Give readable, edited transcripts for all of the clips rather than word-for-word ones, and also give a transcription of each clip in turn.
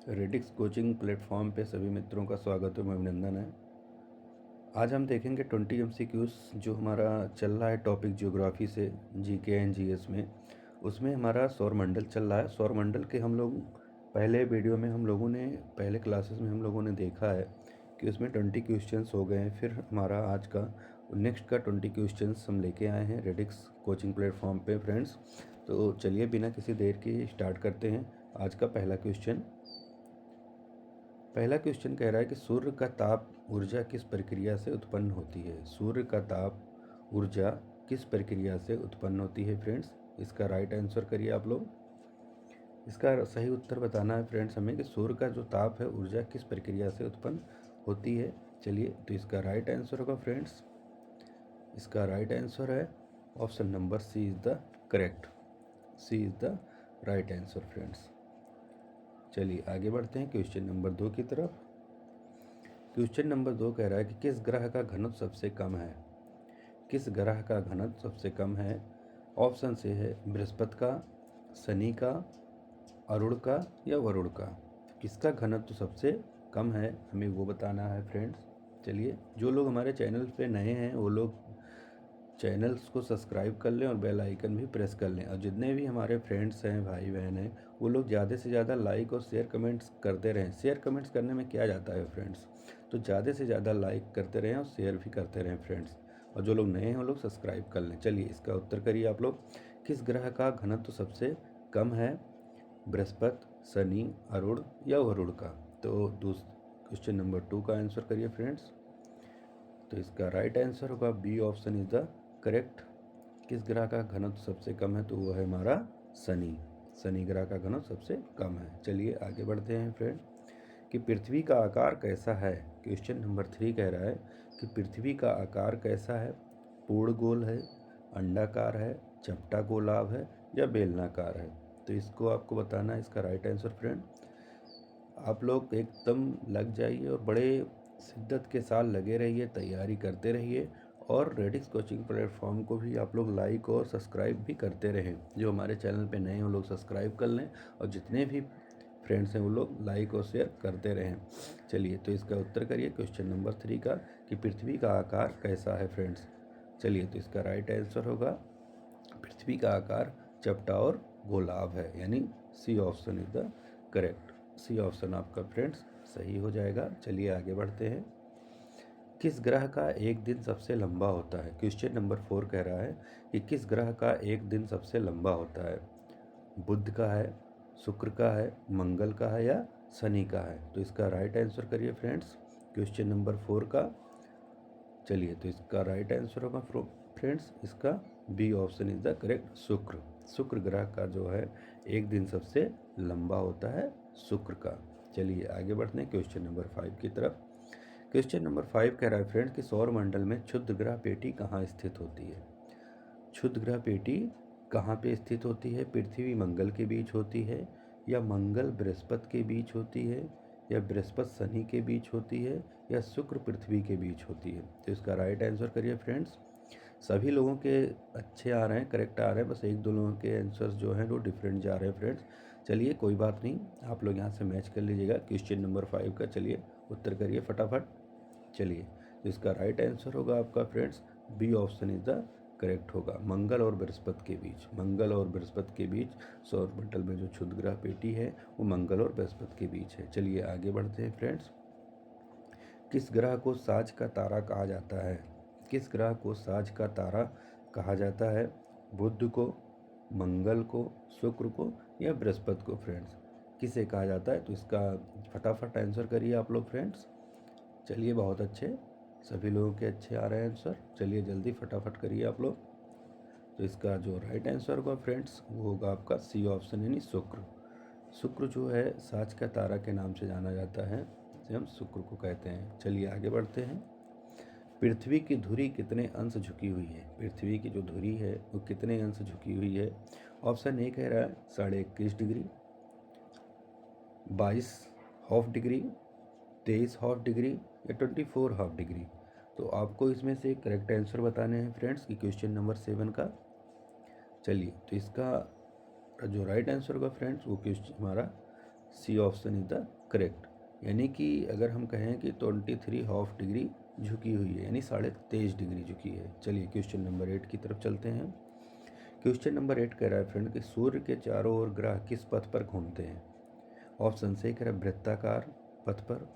Radix coaching platform पे सभी मित्रों का स्वागत है, अभिनंदन है। आज हम देखेंगे 20 MCQs जो हमारा चल रहा है टॉपिक ज्योग्राफी से जीके एंड जीएस में। उसमें हमारा सौरमंडल चल रहा है। सौरमंडल के हम लोग पहले वीडियो में पहले क्लासेस में हम लोगों ने देखा है कि उसमें 20 क्वेश्चंस हो गए हैं। फिर हमारा आज का नेक्स्ट का 20 क्वेश्चंस हम लेके आए हैं रेडिक्स कोचिंग प्लेटफॉर्म पे फ्रेंड्स। तो चलिए बिना किसी देर के स्टार्ट करते हैं आज का पहला क्वेश्चन कह रहा है कि सूर्य का ताप ऊर्जा किस प्रक्रिया से उत्पन्न होती है। सूर्य का ताप ऊर्जा किस प्रक्रिया से उत्पन्न होती है फ्रेंड्स। इसका राइट आंसर करिए आप लोग। इसका सही उत्तर बताना है फ्रेंड्स हमें कि सूर्य का जो ताप है ऊर्जा किस प्रक्रिया से उत्पन्न होती है। चलिए तो इसका राइट आंसर होगा फ्रेंड्स। इसका राइट आंसर है option number C is the correct. C is the right answer friends. चलिए आगे बढ़ते हैं क्वेश्चन नंबर 2 की तरफ। क्वेश्चन नंबर 2 कह रहा है कि किस ग्रह का घनत्व सबसे कम है। किस ग्रह का घनत्व सबसे कम है। ऑप्शन से है बृहस्पति का, शनि का, अरुण का या वरुण का। किसका घनत्व सबसे कम है हमें वो बताना है फ्रेंड्स। चलिए जो लोग हमारे चैनल पे नए हैं वो लोग चैनल्स को सब्सक्राइब कर लें और बेल आइकन भी प्रेस कर लें। और जितने भी हमारे फ्रेंड्स हैं, भाई बहन हैं, वो लोग ज़्यादा से ज़्यादा लाइक और शेयर कमेंट्स करते रहें। शेयर कमेंट्स करने में क्या जाता है फ्रेंड्स, तो ज़्यादा से ज़्यादा लाइक करते रहें और शेयर भी करते रहें फ्रेंड्स। और जो लोग नए हैं वो लोग सब्सक्राइब कर लें। चलिए इसका उत्तर करिए आप लोग। किस ग्रह का घनत्व सबसे कम है। बृहस्पति, शनि, अरुण या वरुण का। तो क्वेश्चन नंबर 2 का आंसर करिए फ्रेंड्स। तो इसका राइट आंसर होगा B option is the correct. किस ग्रह का घनत्व सबसे कम है तो वो है हमारा शनि। शनि ग्रह का घनत्व सबसे कम है। चलिए आगे बढ़ते हैं फ्रेंड कि पृथ्वी का आकार कैसा है। क्वेश्चन नंबर 3 कह रहा है कि पृथ्वी का आकार कैसा है। पूर्ण गोल है, अंडाकार है, चपटा गोलाव है या बेलनाकार है। तो इसको आपको बताना है इसका राइट आंसर फ्रेंड। आप लोग एकदम लग जाइए और बड़े शिद्दत के साथ लगे रहिए, तैयारी करते रहिए और रेडिक्स कोचिंग प्लेटफॉर्म को भी आप लोग लाइक और सब्सक्राइब भी करते रहें। जो हमारे चैनल पे नए हैं वो लोग सब्सक्राइब कर लें और जितने भी फ्रेंड्स हैं वो लोग लाइक और शेयर करते रहें। चलिए तो इसका उत्तर करिए क्वेश्चन नंबर 3 का कि पृथ्वी का आकार कैसा है फ्रेंड्स। चलिए तो इसका राइट आंसर होगा पृथ्वी का आकार चपटा और गोलाव है, यानी C option is the correct. C option आपका फ्रेंड्स सही हो जाएगा। चलिए आगे बढ़ते हैं। किस ग्रह का एक दिन सबसे लंबा होता है। क्वेश्चन नंबर 4 कह रहा है कि किस ग्रह का एक दिन सबसे लंबा होता है। बुध का है, शुक्र का है, मंगल का है या शनि का है। तो इसका राइट आंसर करिए फ्रेंड्स क्वेश्चन नंबर 4 का। चलिए तो इसका राइट आंसर होगा फ्रेंड्स इसका B option is the correct. शुक्र। शुक्र ग्रह का जो है एक दिन सबसे लंबा होता है शुक्र का। चलिए आगे बढ़ते हैं क्वेश्चन नंबर 5 की तरफ। क्वेश्चन नंबर 5 कह रहा है फ्रेंड कि सौर मंडल में क्षुद्र ग्रह पेटी कहाँ स्थित होती है। क्षुद्र ग्रह पेटी कहाँ पे स्थित होती है। पृथ्वी मंगल के बीच होती है या मंगल बृहस्पति के बीच होती है या बृहस्पति शनि के बीच होती है या शुक्र पृथ्वी के बीच होती है। तो इसका राइट आंसर करिए फ्रेंड्स। सभी लोगों के अच्छे आ रहे हैं, करेक्ट आ रहे हैं, बस एक दो लोगों के आंसर्स जो हैं वो डिफरेंट जा रहे हैं फ्रेंड्स। चलिए कोई बात नहीं, आप लोग यहाँ से मैच कर लीजिएगा क्वेश्चन नंबर 5 का। चलिए उत्तर करिए फटाफट। चलिए तो इसका राइट आंसर होगा आपका friends B option is the correct होगा। मंगल और बृहस्पति के बीच, मंगल और बृहस्पति के बीच सौरमंडल में जो क्षुद्र ग्रह पेटी है वो मंगल और बृहस्पति के बीच है। चलिए आगे बढ़ते हैं फ्रेंड्स। किस ग्रह को साज का तारा कहा जाता है। किस ग्रह को साज का तारा कहा जाता है। बुध को, मंगल को, शुक्र को या बृहस्पति को फ्रेंड्स। किसे कहा जाता है तो इसका फटाफट आंसर करिए आप लोग फ्रेंड्स। चलिए बहुत अच्छे, सभी लोगों के अच्छे आ रहे हैं आंसर। चलिए जल्दी फटाफट करिए आप लोग। तो इसका जो राइट आंसर होगा फ्रेंड्स वो होगा आपका सी ऑप्शन यानी शुक्र। शुक्र जो है साज का तारा के नाम से जाना जाता है, इसे हम शुक्र को कहते हैं। चलिए आगे बढ़ते हैं। पृथ्वी की धुरी कितने अंश झुकी हुई है। पृथ्वी की जो धुरी है वो कितने अंश झुकी हुई है। ऑप्शन ए कह रहा है 21.5 degree, 22 half degree, 23 half degree या 24 हाफ डिग्री। तो आपको इसमें से करेक्ट आंसर बताने हैं फ्रेंड्स कि क्वेश्चन नंबर 7 का। चलिए तो इसका जो राइट आंसर होगा फ्रेंड्स वो क्वेश्चन हमारा C option is the correct. यानी कि अगर हम कहें कि 23½ डिग्री झुकी हुई है, यानी 23.5 डिग्री झुकी है। चलिए क्वेश्चन नंबर 8 की तरफ चलते हैं। क्वेश्चन नंबर 8 कह रहा है फ्रेंड कि सूर्य के चारों ओर ग्रह किस पथ पर घूमते हैं। ऑप्शन से कह रहा है वृत्ताकार पथ पर,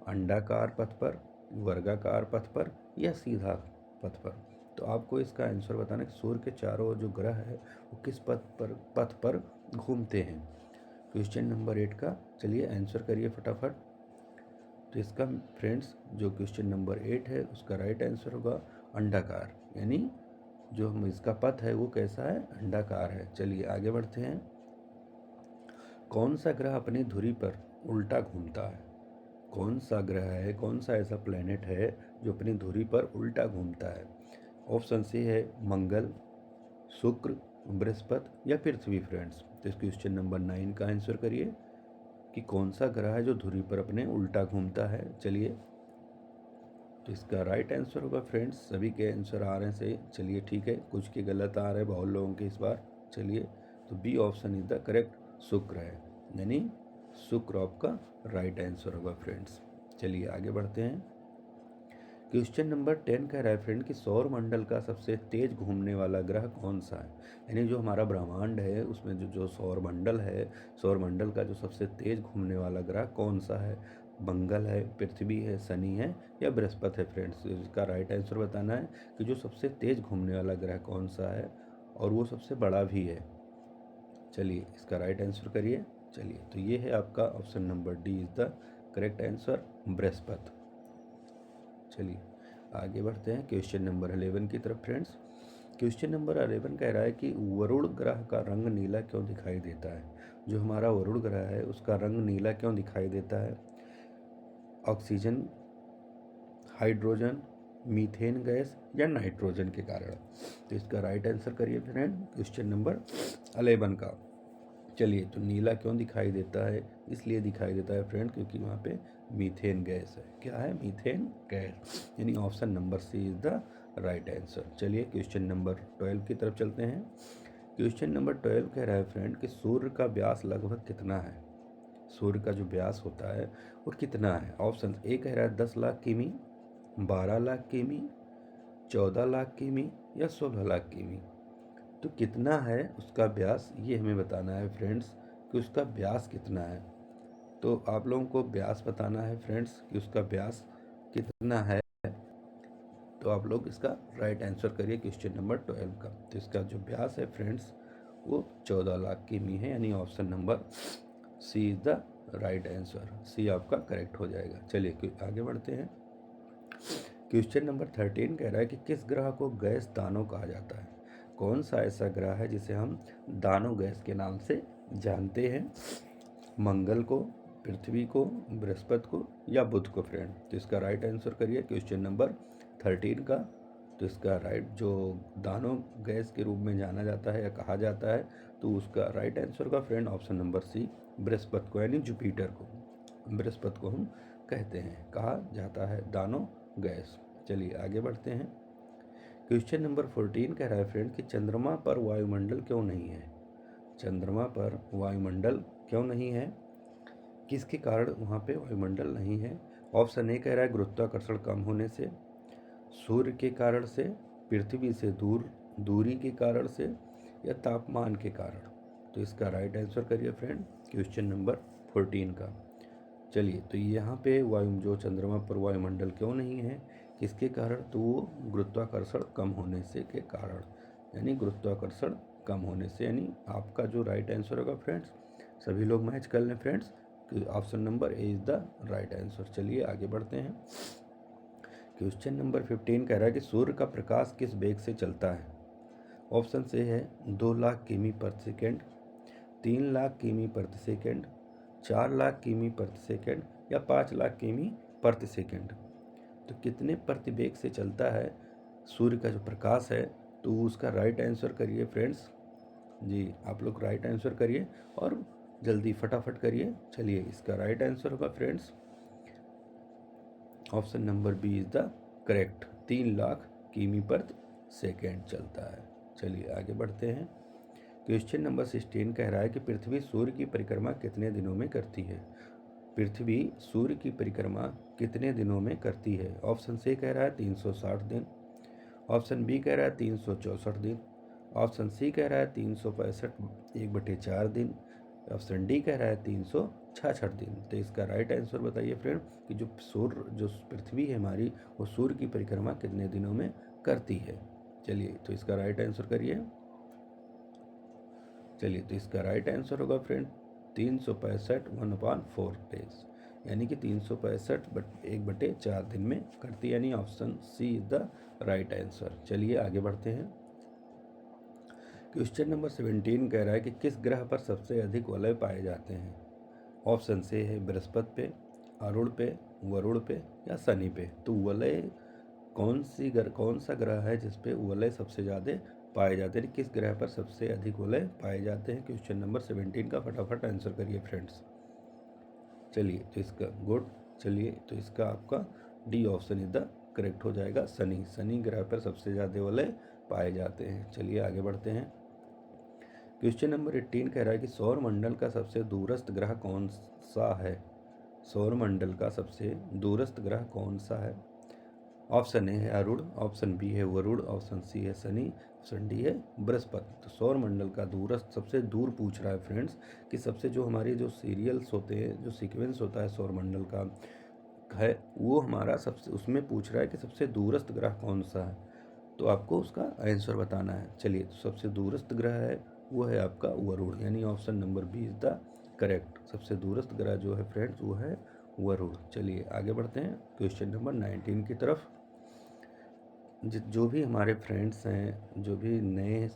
अंडाकार पथ पर, वर्गाकार पथ पर या सीधा पथ पर। तो आपको इसका आंसर बताना है कि सूर्य के चारों ओर जो ग्रह है वो किस पथ पर घूमते हैं। क्वेश्चन नंबर 8 का चलिए आंसर करिए फटाफट। तो इसका फ्रेंड्स जो क्वेश्चन नंबर 8 है उसका राइट आंसर होगा अंडाकार, यानी जो हम इसका पथ है वो कैसा है, अंडाकार है। चलिए आगे बढ़ते हैं। कौन सा ग्रह अपनी धुरी पर उल्टा घूमता है। कौन सा ग्रह है, कौन सा ऐसा प्लेनेट है जो अपनी धुरी पर उल्टा घूमता है। ऑप्शन सी है मंगल, शुक्र, बृहस्पति या पृथ्वी फ्रेंड्स। तो इस क्वेश्चन नंबर 9 का आंसर करिए कि कौन सा ग्रह है जो धुरी पर अपने उल्टा घूमता है। चलिए तो इसका राइट आंसर होगा फ्रेंड्स, सभी के आंसर आ रहे हैं सही। चलिए ठीक है, कुछ के गलत आ रहे हैं बहुत लोगों के इस बार। चलिए तो B option is the correct, शुक्र है, यानी शुक्र आपका राइट आंसर होगा फ्रेंड्स। चलिए आगे बढ़ते हैं। क्वेश्चन नंबर 10 कह रहा है फ्रेंड कि सौर मंडल का सबसे तेज घूमने वाला ग्रह कौन सा है। यानी जो हमारा ब्रह्मांड है उसमें जो सौर मंडल है, सौर मंडल का जो सबसे तेज घूमने वाला ग्रह कौन सा है। मंगल है, पृथ्वी है, शनि है या बृहस्पति है फ्रेंड्स। इसका राइट आंसर बताना है कि जो सबसे तेज घूमने वाला ग्रह कौन सा है और वो सबसे बड़ा भी है। चलिए इसका राइट आंसर करिए। चलिए तो ये है आपका option number D is the correct answer, Brihaspati. चलिए आगे बढ़ते हैं क्वेश्चन नंबर 11 की तरफ फ्रेंड्स। क्वेश्चन नंबर 11 कह रहा है कि वरुण ग्रह का रंग नीला क्यों दिखाई देता है। जो हमारा वरुण ग्रह है उसका रंग नीला क्यों दिखाई देता है। ऑक्सीजन, हाइड्रोजन, मीथेन गैस या नाइट्रोजन के कारण। तो इसका राइट आंसर करिए फ्रेंड क्वेश्चन नंबर 11 का। चलिए तो नीला क्यों दिखाई देता है, इसलिए दिखाई देता है फ्रेंड क्योंकि वहाँ पे मीथेन गैस है। क्या है, मीथेन गैस, यानी option number C is the right answer. चलिए क्वेश्चन नंबर 12 की तरफ चलते हैं। क्वेश्चन नंबर 12 कह रहा है फ्रेंड कि सूर्य का व्यास लगभग कितना है। सूर्य का जो व्यास होता है वो कितना है। ऑप्शन ए कह रहा है 10 लाख किमी, 12 लाख किमी, 14 लाख किमी या 16 लाख किमी। तो कितना है उसका व्यास, ये हमें बताना है फ्रेंड्स कि उसका व्यास कितना है। तो आप लोगों को व्यास बताना है फ्रेंड्स कि उसका व्यास कितना है। तो आप लोग इसका राइट आंसर करिए क्वेश्चन नंबर 12 का। तो इसका जो व्यास है फ्रेंड्स वो 14 लाख किमी है, यानी option number C is the right answer. C आपका करेक्ट हो जाएगा। चलिए आगे बढ़ते हैं। क्वेश्चन नंबर 13 कह रहा है कि किस ग्रह को गैस दानव कहा जाता है। कौन सा ऐसा ग्रह है जिसे हम दानव गैस के नाम से जानते हैं। मंगल को, पृथ्वी को, बृहस्पति को या बुध को फ्रेंड। तो इसका राइट आंसर करिए क्वेश्चन नंबर 13 का। तो इसका राइट जो दानव गैस के रूप में जाना जाता है या कहा जाता है तो उसका राइट आंसर का फ्रेंड ऑप्शन नंबर सी, बृहस्पति को, यानी जुपिटर को। बृहस्पति को हम कहते हैं, कहा जाता है दानव गैस। चलिए आगे बढ़ते हैं। क्वेश्चन नंबर 14 कह रहा है फ्रेंड कि चंद्रमा पर वायुमंडल क्यों नहीं है। चंद्रमा पर वायुमंडल क्यों नहीं है, किसके कारण वहाँ पे वायुमंडल नहीं है। ऑप्शन ए कह रहा है गुरुत्वाकर्षण कम होने से, सूर्य के कारण से, पृथ्वी से दूरी के कारण से या तापमान के कारण। तो इसका राइट आंसर करिए फ्रेंड क्वेश्चन नंबर 14 का। चलिए तो यहाँ पे जो चंद्रमा पर वायुमंडल क्यों नहीं है, किसके कारण, तो वो गुरुत्वाकर्षण कम होने से के कारण, यानी गुरुत्वाकर्षण कम होने से। यानी आपका जो राइट आंसर होगा फ्रेंड्स, सभी लोग मैच कर लें friends, option number A is the right answer. चलिए आगे बढ़ते हैं। क्वेश्चन नंबर 15 कह रहा है कि सूर्य का प्रकाश किस वेग से चलता है। ऑप्शन से है 2 लाख किमी प्रति सेकेंड, 3 लाख किमी प्रति सेकेंड, 4 लाख किमी प्रति सेकेंड या 5 लाख किमी प्रति सेकेंड। तो कितने प्रति वेग से चलता है सूर्य का जो प्रकाश है, तो उसका राइट आंसर करिए फ्रेंड्स। जी आप लोग राइट आंसर करिए और जल्दी फटाफट करिए। चलिए इसका राइट आंसर होगा friends option number B is the correct, 3 lakh किमी प्रति सेकेंड चलता है। चलिए आगे बढ़ते हैं। क्वेश्चन नंबर 16 कह रहा है कि पृथ्वी सूर्य की परिक्रमा कितने दिनों में करती है। पृथ्वी सूर्य की परिक्रमा कितने दिनों में करती है? ऑप्शन सी कह रहा है 360 दिन, ऑप्शन बी कह रहा है 364 दिन, ऑप्शन सी कह रहा है 365 1/4 दिन, ऑप्शन डी कह रहा है 366 दिन। तो इसका राइट आंसर बताइए फ्रेंड कि जो पृथ्वी है हमारी वो सूर्य की परिक्रमा कितने दिनों में करती है। चलिए तो इसका राइट आंसर करिए। चलिए तो इसका राइट आंसर होगा फ्रेंड 365 1/4 डेज, यानी कि 365 1/4 दिन में करती है, यानी option C is the right answer. चलिए आगे बढ़ते हैं। क्वेश्चन नंबर 17 कह रहा है कि किस ग्रह पर सबसे अधिक वलय पाए जाते हैं? ऑप्शन से है बृहस्पति पे, अरुण पे, वरुण पे या शनि पे। तो वलय कौन सा ग्रह है जिसपे वलय सबसे ज़्यादा पाए जाते हैं? किस ग्रह पर सबसे अधिक वलय पाए जाते हैं? क्वेश्चन नंबर 17 का फटाफट आंसर करिए फ्रेंड्स। चलिए तो इसका गुड। चलिए तो इसका आपका D option is the correct हो जाएगा, शनि ग्रह पर सबसे ज़्यादा वलय पाए जाते हैं। चलिए आगे बढ़ते हैं। क्वेश्चन नंबर 18 कह रहा है कि सौर मंडल का सबसे दूरस्थ ग्रह कौन सा है? सौर मंडल का सबसे दूरस्थ ग्रह कौन सा है? ऑप्शन ए है अरुण, ऑप्शन बी है वरुण, ऑप्शन सी है शनि, ऑप्शन डी है बृहस्पति। तो सौर मंडल का दूरस्थ सबसे दूर पूछ रहा है फ्रेंड्स कि सबसे जो हमारे जो सीरियल्स होते हैं, जो सीक्वेंस होता है सौर मंडल का है, वो हमारा सबसे उसमें पूछ रहा है कि सबसे दूरस्थ ग्रह कौन सा है। तो आपको उसका आंसर बताना है। चलिए तो सबसे दूरस्थ ग्रह है वो है आपका वरुण, यानी option number B is the correct. सबसे दूरस्थ ग्रह जो है फ्रेंड्स वो है वरुण। चलिए आगे बढ़ते हैं क्वेश्चन नंबर 19 की तरफ। जो भी हमारे फ्रेंड्स हैं, जो भी नए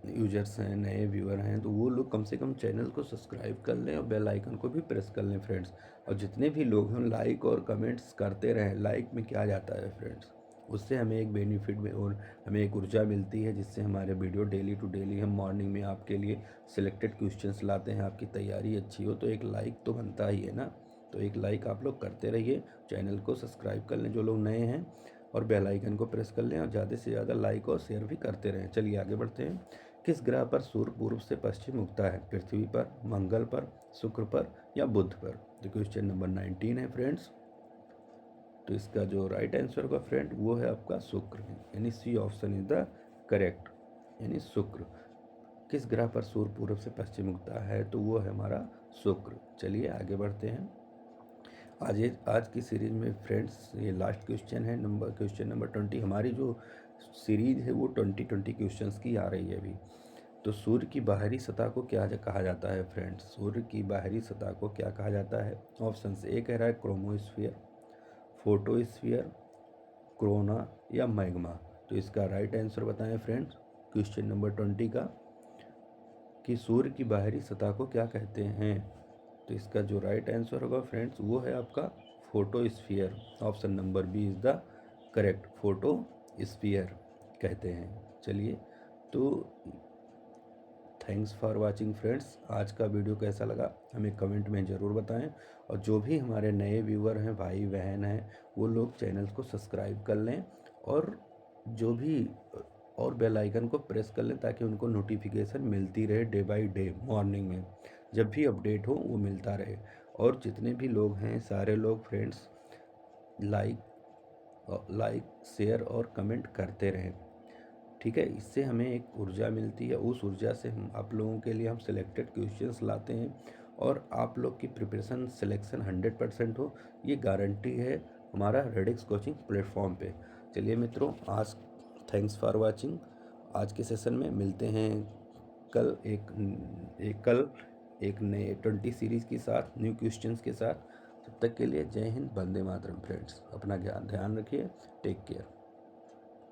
यूजर्स हैं, नए व्यूअर हैं, तो वो लोग कम से कम चैनल को सब्सक्राइब कर लें और बेल आइकन को भी प्रेस कर लें फ्रेंड्स। और जितने भी लोग हैं लाइक और कमेंट्स करते रहें। लाइक में क्या जाता है फ्रेंड्स, उससे हमें एक बेनिफिट में और हमें एक ऊर्जा मिलती है, जिससे हमारे वीडियो डेली टू डेली हम मॉर्निंग में आपके लिए सिलेक्टेड क्वेश्चंस लाते हैं। आपकी तैयारी अच्छी हो तो एक लाइक तो बनता ही है ना। तो एक लाइक आप लोग करते रहिए, चैनल को सब्सक्राइब कर लें जो लोग नए हैं, और बेल आइकन को प्रेस कर लें और ज़्यादा से ज़्यादा लाइक और शेयर भी करते रहें। चलिए आगे बढ़ते हैं। किस ग्रह पर सूर्य पूर्व से पश्चिम उगता है? पृथ्वी पर, मंगल पर, शुक्र पर या बुध पर? तो क्वेश्चन नंबर 19 है फ्रेंड्स। तो इसका जो राइट आंसर होगा फ्रेंड वो है आपका शुक्र, यानी C option is the correct, यानी शुक्र। किस ग्रह पर सूर्य पूर्व से पश्चिम उगता है? तो वो है हमारा शुक्र। चलिए आगे बढ़ते हैं। आज की सीरीज में फ्रेंड्स ये लास्ट क्वेश्चन है, क्वेश्चन नंबर 20। हमारी जो सीरीज है वो 20 क्वेश्चंस की आ रही है अभी। तो सूर्य की बाहरी सतह को क्या कहा जाता है फ्रेंड्स? सूर्य की बाहरी सतह को क्या कहा जाता है? ऑप्शन ए कह रहा है क्रोमोस्फीयर, फोटोस्फीयर, कोरोना या मैग्मा। तो इसका राइट आंसर बताएं फ्रेंड्स क्वेश्चन नंबर 20 का, कि सूर्य की बाहरी सतह को क्या कहते हैं? तो इसका जो राइट आंसर होगा फ्रेंड्स वो है आपका photosphere. Option number B is the correct, photosphere कहते हैं। चलिए तो थैंक्स फॉर वाचिंग फ्रेंड्स। आज का वीडियो कैसा लगा हमें कमेंट में ज़रूर बताएं। और जो भी हमारे नए व्यूअर हैं, भाई बहन हैं, वो लोग चैनल को सब्सक्राइब कर लें और जो भी और बेल आइकन को प्रेस कर लें, ताकि उनको नोटिफिकेशन मिलती रहे डे बाय डे मॉर्निंग में, जब भी अपडेट हो वो मिलता रहे। और जितने भी लोग हैं सारे लोग फ्रेंड्स लाइक शेयर और कमेंट करते रहें, ठीक है। इससे हमें एक ऊर्जा मिलती है, उस ऊर्जा से हम आप लोगों के लिए हम सिलेक्टेड क्वेश्चंस लाते हैं और आप लोग की प्रिपरेशन सिलेक्शन 100% हो, ये गारंटी है हमारा रेडिक्स कोचिंग प्लेटफॉर्म पे। चलिए मित्रों, आज थैंक्स फॉर वाचिंग। आज के सेशन में मिलते हैं कल एक नए 20 सीरीज़ के साथ, न्यू क्वेश्चंस के साथ। तब तक के लिए जय हिंद, वंदे मातरम फ्रेंड्स। अपना ध्यान रखिए, टेक केयर।